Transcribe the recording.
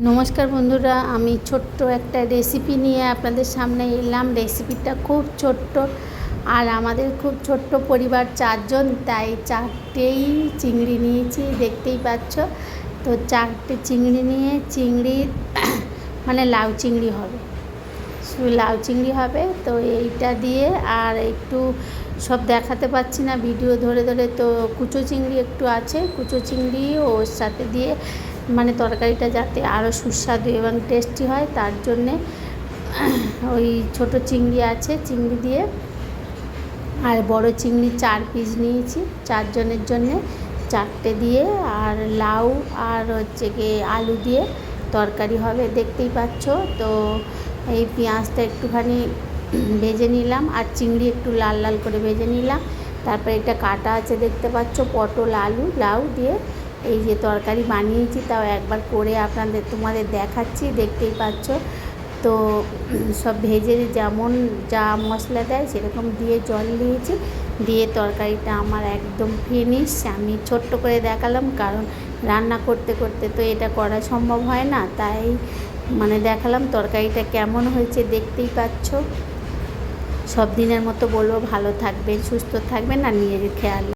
নমস্কার বন্ধুরা, আমি ছোট্ট একটা রেসিপি নিয়ে আপনাদের সামনে এলাম। রেসিপিটা খুব ছোট্ট, আর আমাদের খুব ছোট্ট পরিবার, 4 জন, তাই 4টেই চিংড়ি নিয়েছি, দেখতেই পাচ্ছ। তো 4টে চিংড়ি নিয়ে মানে লাউ চিংড়ি হবে, লাউ চিংড়ি হবে। তো এইটা দিয়ে আর একটু সব দেখাতে পাচ্ছি না ভিডিও ধরে ধরে, তো কুচো চিংড়ি একটু আছে, কুচো চিংড়ি ওর সাথে দিয়ে মানে তরকারিটা যাতে আরও সুস্বাদু এবং টেস্টি হয় তার জন্যে ওই ছোটো চিংড়ি আছে, চিংড়ি দিয়ে আর বড় চিংড়ি 4 পিস নিয়েছি 4 জনের জন্যে, 4টে দিয়ে আর লাউ আর হচ্ছে গিয়ে আলু দিয়ে তরকারি হবে, দেখতেই পাচ্ছ। তো এই পেঁয়াজটা একটুখানি ভেজে নিলাম আর চিংড়ি একটু লাল লাল করে ভেজে নিলাম। তারপরে এটা কাটা আছে দেখতে পাচ্ছ, পটল আলু লাউ দিয়ে এই যে তরকারি বানিয়েছি, তাও একবার করে তোমাদের দেখাচ্ছি, দেখতেই পাচ্ছ। তো সব ভেজে যেমন যা মশলা দেয় সেরকম দিয়ে জল দিয়েছি, দিয়ে তরকারিটা আমার একদম ফিনিশ। আমি ছোট্ট করে দেখালাম, কারণ রান্না করতে করতে তো এটা করা সম্ভব হয় না, তাই মানে দেখালাম তরকারিটা কেমন হয়েছে, দেখতেই পাচ্ছ। সব দিনের মতো বলবো, ভালো থাকবেন, সুস্থ থাকবেন আর নিজেদের খেয়াল